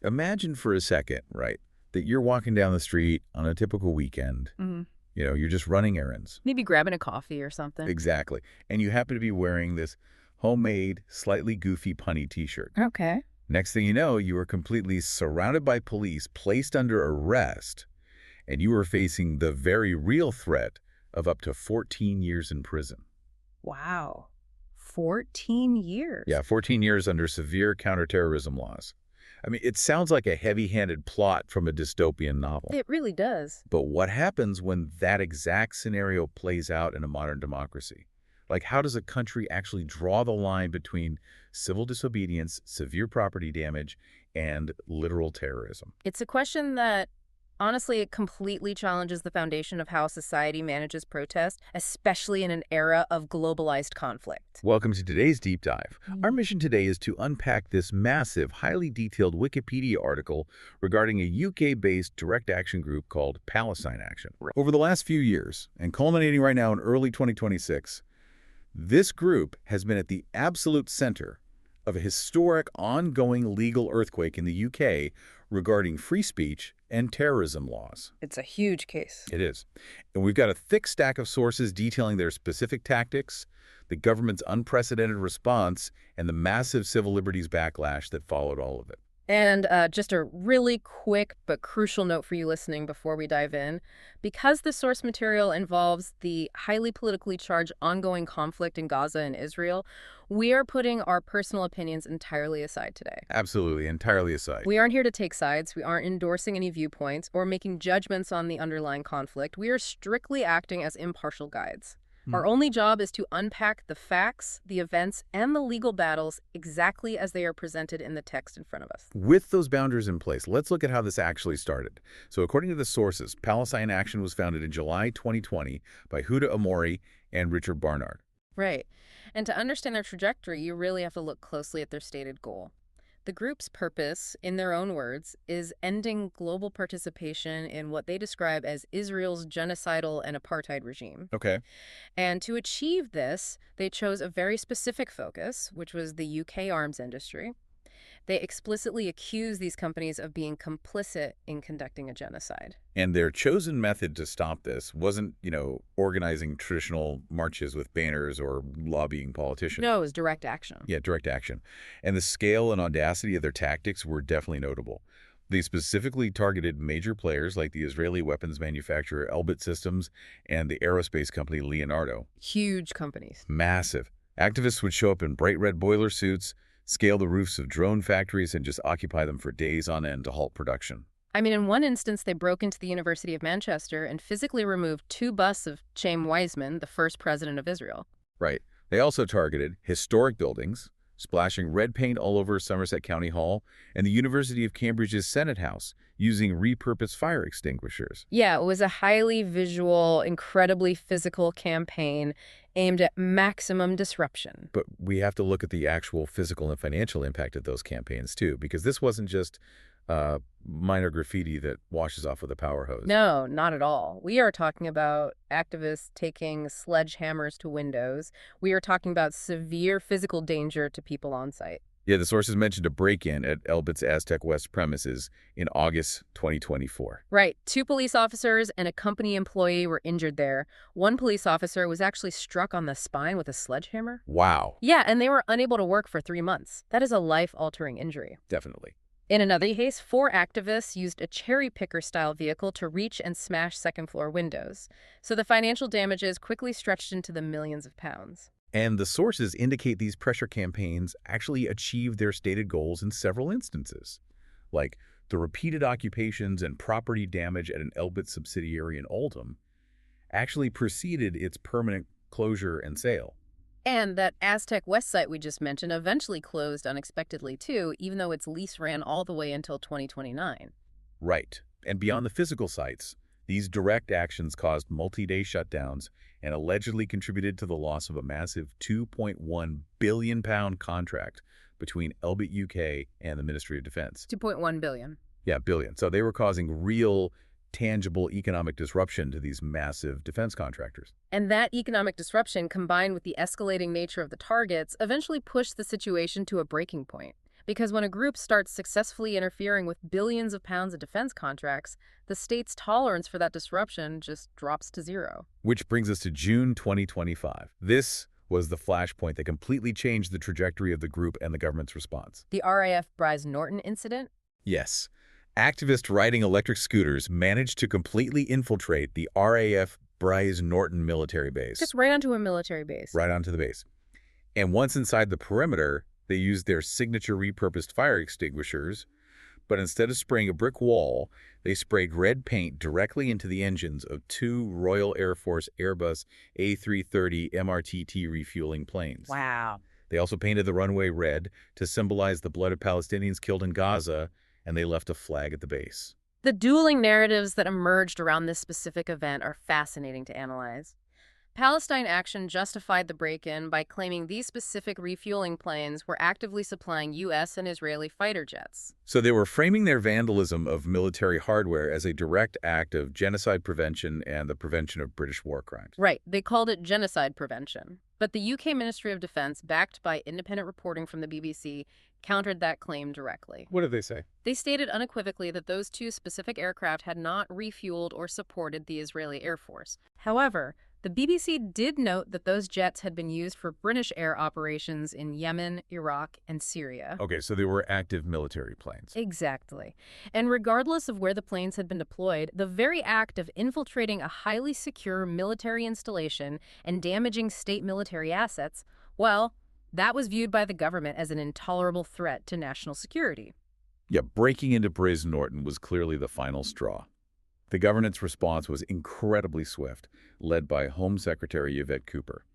Imagine for a second, right, that you're walking down the street on a typical weekend. Hmm. You're just running errands. Maybe grabbing a coffee or something. Exactly. And you happen to be wearing this homemade, slightly goofy punny t-shirt. Okay. Next thing you know, you are completely surrounded by police, placed under arrest, and you are facing the very real threat of up to 14 years in prison. Wow. 14 years. Yeah, 14 years under severe counterterrorism laws. I mean, it sounds like a heavy-handed plot from a dystopian novel. It really does. But what happens when that exact scenario plays out in a modern democracy? Like, how does a country actually draw the line between civil disobedience, severe property damage, and literal terrorism? It's a question that, honestly, it completely challenges the foundation of how society manages protest, especially in an era of globalized conflict. Welcome to today's Deep Dive. Our mission today is to unpack this massive, highly detailed Wikipedia article regarding a UK-based direct action group called Palestine Action. Over the last few years, and culminating right now in early 2026, this group has been at the absolute center of a historic, ongoing legal earthquake in the UK regarding free speech and terrorism laws. It's a huge case. It is. And we've got a thick stack of sources detailing their specific tactics, the government's unprecedented response, and the massive civil liberties backlash that followed all of it. And just a really quick but crucial note for you listening before we dive in. Because the source material involves the highly politically charged ongoing conflict in Gaza and Israel, we are putting our personal opinions entirely aside today. Absolutely, entirely aside. We aren't here to take sides. We aren't endorsing any viewpoints or making judgments on the underlying conflict. We are strictly acting as impartial guides. Our only job is to unpack the facts, the events, and the legal battles exactly as they are presented in the text in front of us. With those boundaries in place, let's look at how this actually started. So according to the sources, Palestine Action was founded in July 2020 by Huda Amori and Richard Barnard. Right. And to understand their trajectory, you really have to look closely at their stated goal. The group's purpose, in their own words, is ending global participation in what they describe as Israel's genocidal and apartheid regime. Okay. And to achieve this, they chose a very specific focus, which was the UK arms industry. They explicitly accuse these companies of being complicit in conducting a genocide. And their chosen method to stop this wasn't, organizing traditional marches with banners or lobbying politicians. No, it was direct action. Yeah, direct action. And the scale and audacity of their tactics were definitely notable. They specifically targeted major players like the Israeli weapons manufacturer Elbit Systems and the aerospace company Leonardo. Huge companies. Massive. Activists would show up in bright red boiler suits, scale the roofs of drone factories, and just occupy them for days on end to halt production. I mean, in one instance, they broke into the University of Manchester and physically removed 2 busts of Chaim Weizmann, the first president of Israel. Right. They also targeted historic buildings, splashing red paint all over Somerset County Hall, and the University of Cambridge's Senate House, using repurposed fire extinguishers. Yeah, it was a highly visual, incredibly physical campaign aimed at maximum disruption. But we have to look at the actual physical and financial impact of those campaigns, too, because this wasn't just minor graffiti that washes off with a power hose. No, not at all. We are talking about activists taking sledgehammers to windows. We are talking about severe physical danger to people on site. Yeah, the sources mentioned a break-in at Elbit's Aztec West premises in August 2024. Right. 2 police officers and a company employee were injured there. One police officer was actually struck on the spine with a sledgehammer. Wow. Yeah, and they were unable to work for 3 months. That is a life-altering injury. Definitely. In another case, 4 activists used a cherry-picker-style vehicle to reach and smash second-floor windows. So the financial damages quickly stretched into the millions of pounds. And the sources indicate these pressure campaigns actually achieved their stated goals in several instances, like the repeated occupations and property damage at an Elbit subsidiary in Oldham actually preceded its permanent closure and sale. And that Aztec West site we just mentioned eventually closed unexpectedly too, even though its lease ran all the way until 2029. Right. And beyond the physical sites, these direct actions caused multi-day shutdowns and allegedly contributed to the loss of a massive £2.1 billion contract between Elbit UK and the Ministry of Defense. 2.1 billion. Yeah, billion. So they were causing real, tangible economic disruption to these massive defense contractors. And that economic disruption, combined with the escalating nature of the targets, eventually pushed the situation to a breaking point. Because when a group starts successfully interfering with billions of pounds of defense contracts, the state's tolerance for that disruption just drops to zero. Which brings us to June 2025. This was the flashpoint that completely changed the trajectory of the group and the government's response. The RAF Bryce-Norton incident? Yes. Activists riding electric scooters managed to completely infiltrate the RAF Bryce-Norton military base. Just right onto a military base. Right onto the base. And once inside the perimeter, they used their signature repurposed fire extinguishers, but instead of spraying a brick wall, they sprayed red paint directly into the engines of two Royal Air Force Airbus A330 MRTT refueling planes. Wow. They also painted the runway red to symbolize the blood of Palestinians killed in Gaza, and they left a flag at the base. The dueling narratives that emerged around this specific event are fascinating to analyze. Palestine Action justified the break-in by claiming these specific refueling planes were actively supplying U.S. and Israeli fighter jets. So they were framing their vandalism of military hardware as a direct act of genocide prevention and the prevention of British war crimes. Right, they called it genocide prevention. But the UK Ministry of Defence, backed by independent reporting from the BBC, countered that claim directly. What did they say? They stated unequivocally that those two specific aircraft had not refueled or supported the Israeli Air Force. However, the BBC did note that those jets had been used for British air operations in Yemen, Iraq, and Syria. Okay, so they were active military planes. Exactly. And regardless of where the planes had been deployed, the very act of infiltrating a highly secure military installation and damaging state military assets, well, that was viewed by the government as an intolerable threat to national security. Yeah, breaking into Bryce-Norton was clearly the final straw. The government's response was incredibly swift, led by Home Secretary Yvette Cooper.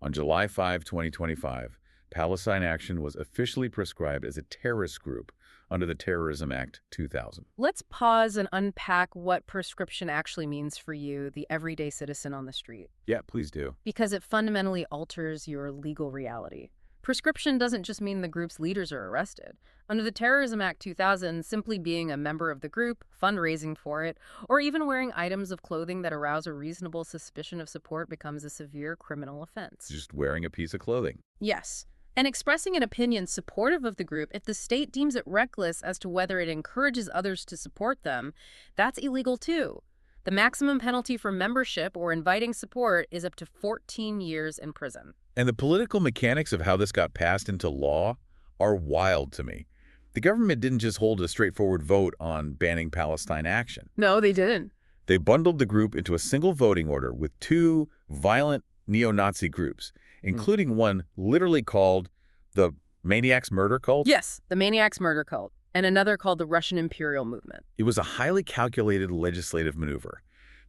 On July 5, 2025, Palestine Action was officially prescribed as a terrorist group under the Terrorism Act 2000. Let's pause and unpack what prescription actually means for you, the everyday citizen on the street. Yeah, please do. Because it fundamentally alters your legal reality. Prescription doesn't just mean the group's leaders are arrested. Under the Terrorism Act 2000, simply being a member of the group, fundraising for it, or even wearing items of clothing that arouse a reasonable suspicion of support becomes a severe criminal offense. Just wearing a piece of clothing. Yes. And expressing an opinion supportive of the group if the state deems it reckless as to whether it encourages others to support them, that's illegal too. The maximum penalty for membership or inviting support is up to 14 years in prison. And the political mechanics of how this got passed into law are wild to me. The government didn't just hold a straightforward vote on banning Palestine Action. No, they didn't. They bundled the group into a single voting order with two violent neo-Nazi groups, including one literally called the Maniacs Murder Cult. Yes, the Maniacs Murder Cult, and another called the Russian Imperial Movement. It was a highly calculated legislative maneuver.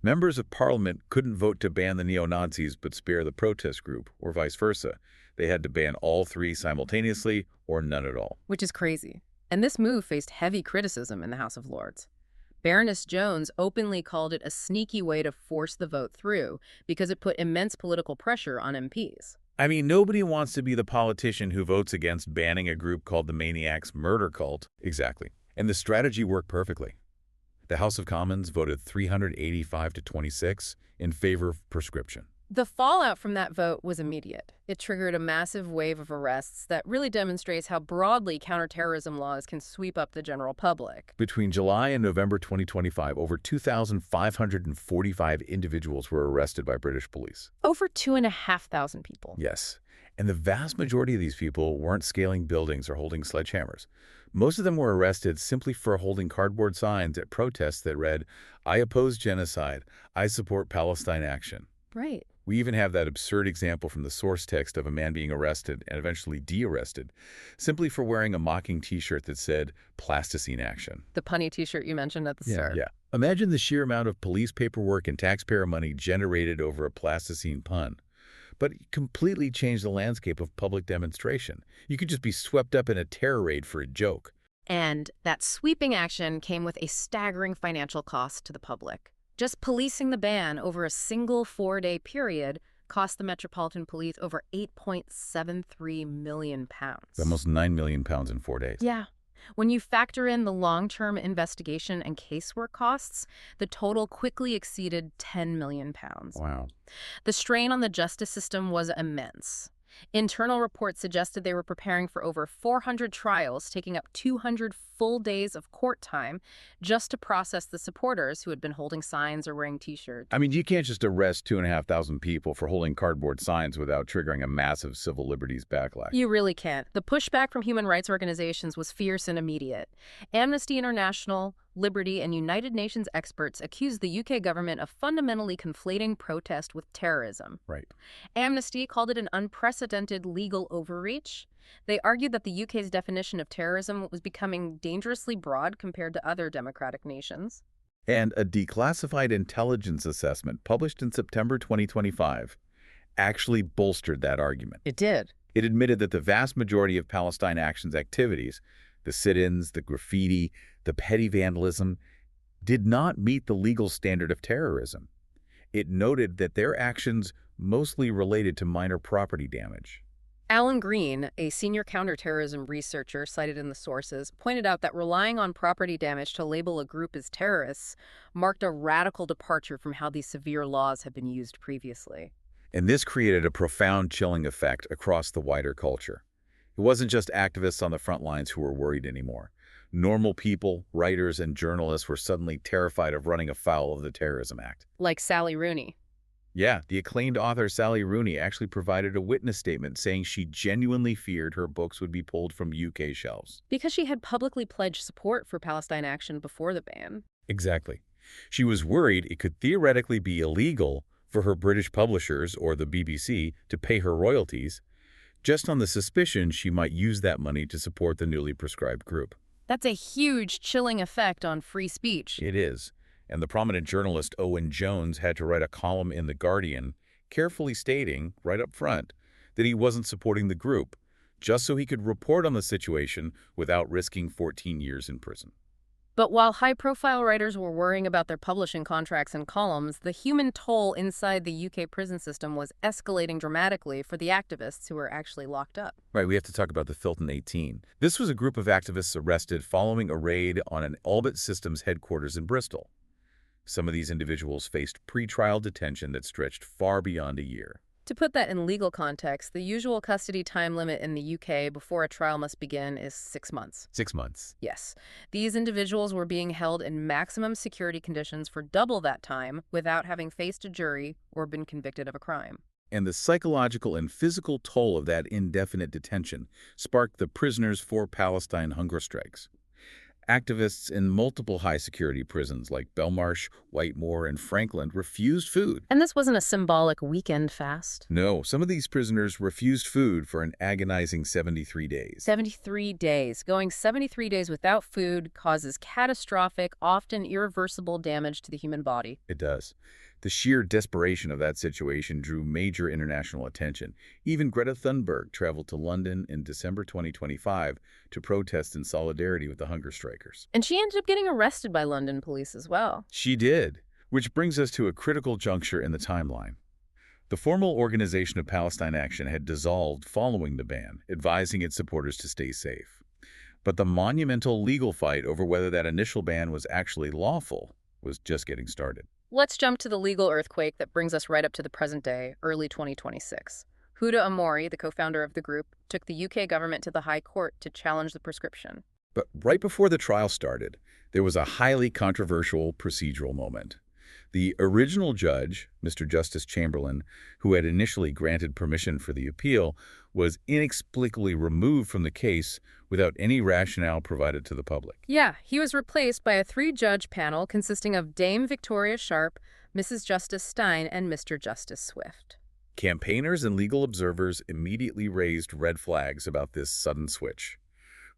Members of parliament couldn't vote to ban the neo-Nazis but spare the protest group, or vice versa. They had to ban all three simultaneously or none at all. Which is crazy. And this move faced heavy criticism in the House of Lords. Baroness Jones openly called it a sneaky way to force the vote through because it put immense political pressure on MPs. I mean, nobody wants to be the politician who votes against banning a group called the Maniacs Murder Cult. Exactly. And the strategy worked perfectly. The House of Commons voted 385 to 26 in favor of prescription. The fallout from that vote was immediate. It triggered a massive wave of arrests that really demonstrates how broadly counterterrorism laws can sweep up the general public. Between July and November 2025, over 2,545 individuals were arrested by British police. Over 2,500 people. Yes. And the vast majority of these people weren't scaling buildings or holding sledgehammers. Most of them were arrested simply for holding cardboard signs at protests that read, "I oppose genocide. I support Palestine Action." Right. We even have that absurd example from the source text of a man being arrested and eventually de-arrested simply for wearing a mocking T-shirt that said Plasticine Action. The punny T-shirt you mentioned at the start. Yeah. Imagine the sheer amount of police paperwork and taxpayer money generated over a plasticine pun. But it completely changed the landscape of public demonstration. You could just be swept up in a terror raid for a joke. And that sweeping action came with a staggering financial cost to the public. Just policing the ban over a single 4-day period cost the Metropolitan Police over £8.73 million. Almost £9 million in 4 days. Yeah. When you factor in the long-term investigation and casework costs, the total quickly exceeded £10 million. Wow. The strain on the justice system was immense. Internal reports suggested they were preparing for over 400 trials, taking up 200 full days of court time just to process the supporters who had been holding signs or wearing T-shirts. I mean, you can't just arrest 2,500 people for holding cardboard signs without triggering a massive civil liberties backlash. You really can't. The pushback from human rights organizations was fierce and immediate. Amnesty International, Liberty, and United Nations experts accused the UK government of fundamentally conflating protest with terrorism. Right. Amnesty called it an unprecedented legal overreach. They argued that the UK's definition of terrorism was becoming dangerously broad compared to other democratic nations. And a declassified intelligence assessment published in September 2025 actually bolstered that argument. It did. It admitted that the vast majority of Palestine Action's activities, the sit-ins, the graffiti, the petty vandalism, did not meet the legal standard of terrorism. It noted that their actions mostly related to minor property damage. Alan Green, a senior counterterrorism researcher cited in the sources, pointed out that relying on property damage to label a group as terrorists marked a radical departure from how these severe laws had been used previously. And this created a profound chilling effect across the wider culture. It wasn't just activists on the front lines who were worried anymore. Normal people, writers, and journalists were suddenly terrified of running afoul of the Terrorism Act. Like Sally Rooney. Yeah, the acclaimed author Sally Rooney actually provided a witness statement saying she genuinely feared her books would be pulled from UK shelves. Because she had publicly pledged support for Palestine Action before the ban. Exactly. She was worried it could theoretically be illegal for her British publishers or the BBC to pay her royalties, just on the suspicion she might use that money to support the newly proscribed group. That's a huge chilling effect on free speech. It is. And the prominent journalist Owen Jones had to write a column in The Guardian, carefully stating, right up front, that he wasn't supporting the group, just so he could report on the situation without risking 14 years in prison. But while high-profile writers were worrying about their publishing contracts and columns, the human toll inside the UK prison system was escalating dramatically for the activists who were actually locked up. Right, we have to talk about the Filton 18. This was a group of activists arrested following a raid on an Albit Systems headquarters in Bristol. Some of these individuals faced pre-trial detention that stretched far beyond a year. To put that in legal context, the usual custody time limit in the UK before a trial must begin is 6 months. 6 months. Yes. These individuals were being held in maximum security conditions for double that time without having faced a jury or been convicted of a crime. And the psychological and physical toll of that indefinite detention sparked the Prisoners for Palestine hunger strikes. Activists in multiple high-security prisons like Belmarsh, Whitemoor, and Franklin refused food. And this wasn't a symbolic weekend fast. No, some of these prisoners refused food for an agonizing 73 days. 73 days. Going 73 days without food causes catastrophic, often irreversible damage to the human body. It does. The sheer desperation of that situation drew major international attention. Even Greta Thunberg traveled to London in December 2025 to protest in solidarity with the hunger strikers. And she ended up getting arrested by London police as well. She did, which brings us to a critical juncture in the timeline. The formal Organization of Palestine Action had dissolved following the ban, advising its supporters to stay safe. But the monumental legal fight over whether that initial ban was actually lawful was just getting started. Let's jump to the legal earthquake that brings us right up to the present day, early 2026. Huda Amori, the co-founder of the group, took the UK government to the High Court to challenge the prescription. But right before the trial started, there was a highly controversial procedural moment. The original judge, Mr. Justice Chamberlain, who had initially granted permission for the appeal, was inexplicably removed from the case without any rationale provided to the public. Yeah, he was replaced by a 3-judge panel consisting of Dame Victoria Sharp, Mrs. Justice Stein, and Mr. Justice Swift. Campaigners and legal observers immediately raised red flags about this sudden switch.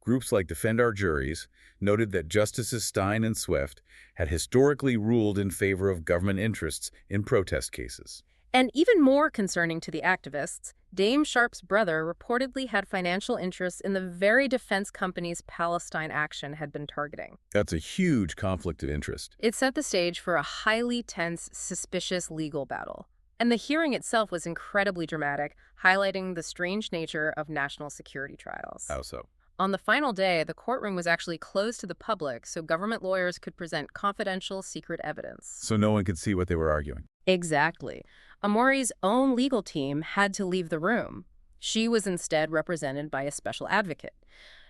Groups like Defend Our Juries noted that Justices Stein and Swift had historically ruled in favor of government interests in protest cases. And even more concerning to the activists, Dame Sharp's brother reportedly had financial interests in the very defense companies Palestine Action had been targeting. That's a huge conflict of interest. It set the stage for a highly tense, suspicious legal battle. And the hearing itself was incredibly dramatic, highlighting the strange nature of national security trials. How so? On the final day, the courtroom was actually closed to the public so government lawyers could present confidential, secret evidence. So no one could see what they were arguing. Exactly. Amori's own legal team had to leave the room. She was instead represented by a special advocate.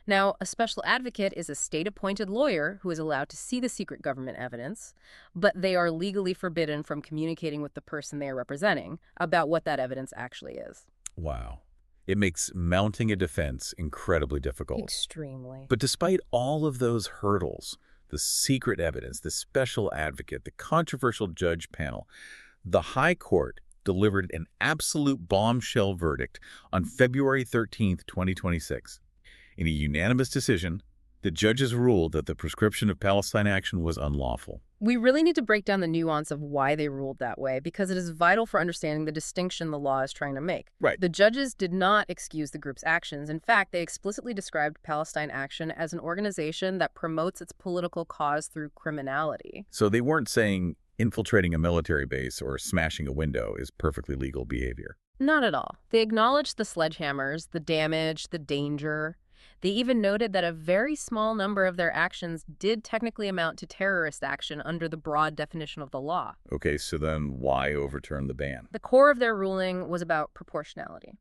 Now, a special advocate is a state-appointed lawyer who is allowed to see the secret government evidence, but they are legally forbidden from communicating with the person they are representing about what that evidence actually is. Wow. It makes mounting a defense incredibly difficult. Extremely. But despite all of those hurdles, the secret evidence, the special advocate, the controversial judge panel, the High Court delivered an absolute bombshell verdict on February 13th, 2026. In a unanimous decision, the judges ruled that the prescription of Palestine Action was unlawful. We really need to break down the nuance of why they ruled that way, because it is vital for understanding the distinction the law is trying to make. Right. The judges did not excuse the group's actions. In fact, they explicitly described Palestine Action as an organization that promotes its political cause through criminality. So they weren't saying infiltrating a military base or smashing a window is perfectly legal behavior. Not at all. They acknowledged the sledgehammers, the damage, the danger. They even noted that a very small number of their actions did technically amount to terrorist action under the broad definition of the law. Okay, so then why overturn the ban? The core of their ruling was about proportionality.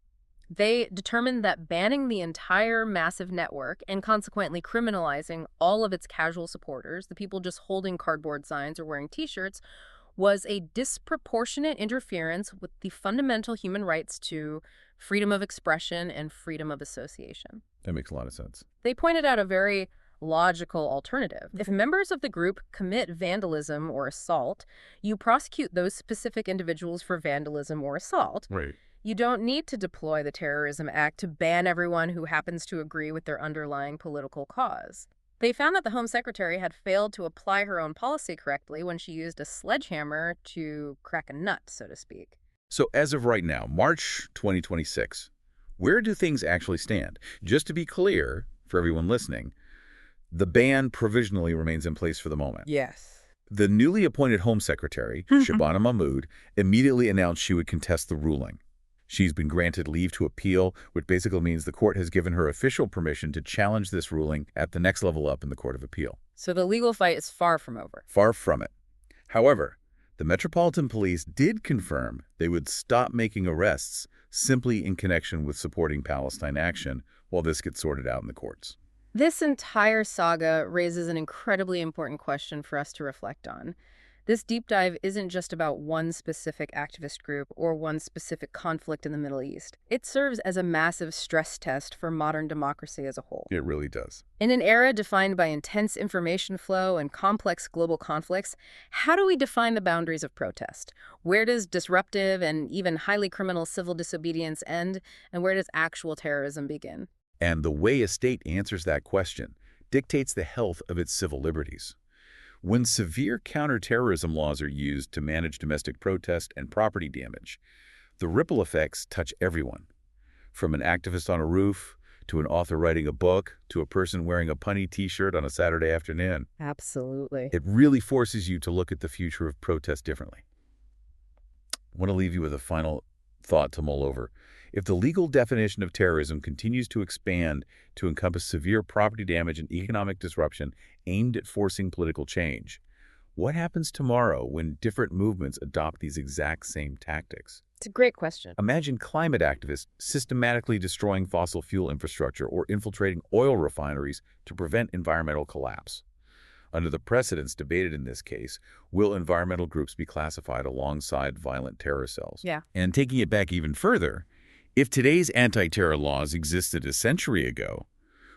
They determined that banning the entire massive network and consequently criminalizing all of its casual supporters, the people just holding cardboard signs or wearing T-shirts, was a disproportionate interference with the fundamental human rights to freedom of expression and freedom of association. That makes a lot of sense. They pointed out a very logical alternative. If members of the group commit vandalism or assault, you prosecute those specific individuals for vandalism or assault. Right. You don't need to deploy the Terrorism Act to ban everyone who happens to agree with their underlying political cause. They found that the Home Secretary had failed to apply her own policy correctly when she used a sledgehammer to crack a nut, so to speak. So as of right now, March 2026, where do things actually stand? Just to be clear, for everyone listening, the ban provisionally remains in place for the moment. Yes. The newly appointed Home Secretary, Shabana Mahmood, immediately announced she would contest the ruling. She's been granted leave to appeal, which basically means the court has given her official permission to challenge this ruling at the next level up in the Court of Appeal. So the legal fight is far from over. Far from it. However, the Metropolitan Police did confirm they would stop making arrests simply in connection with supporting Palestine Action while this gets sorted out in the courts. This entire saga raises an incredibly important question for us to reflect on. This deep dive isn't just about one specific activist group or one specific conflict in the Middle East. It serves as a massive stress test for modern democracy as a whole. It really does. In an era defined by intense information flow and complex global conflicts, how do we define the boundaries of protest? Where does disruptive and even highly criminal civil disobedience end, and where does actual terrorism begin? And the way a state answers that question dictates the health of its civil liberties. When severe counterterrorism laws are used to manage domestic protest and property damage, the ripple effects touch everyone, from an activist on a roof, to an author writing a book, to a person wearing a punny T-shirt on a Saturday afternoon. Absolutely. It really forces you to look at the future of protest differently. I want to leave you with a final thought to mull over. If the legal definition of terrorism continues to expand to encompass severe property damage and economic disruption aimed at forcing political change, what happens tomorrow when different movements adopt these exact same tactics? It's a great question. Imagine climate activists systematically destroying fossil fuel infrastructure or infiltrating oil refineries to prevent environmental collapse. Under the precedents debated in this case, will environmental groups be classified alongside violent terror cells? Yeah. And taking it back even further, if today's anti-terror laws existed a century ago,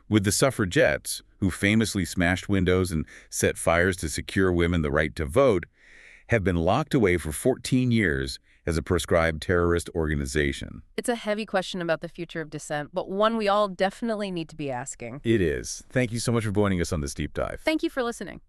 would the suffragettes, who famously smashed windows and set fires to secure women the right to vote, have been locked away for 14 years as a proscribed terrorist organization? It's a heavy question about the future of dissent, but one we all definitely need to be asking. It is. Thank you so much for joining us on this deep dive. Thank you for listening.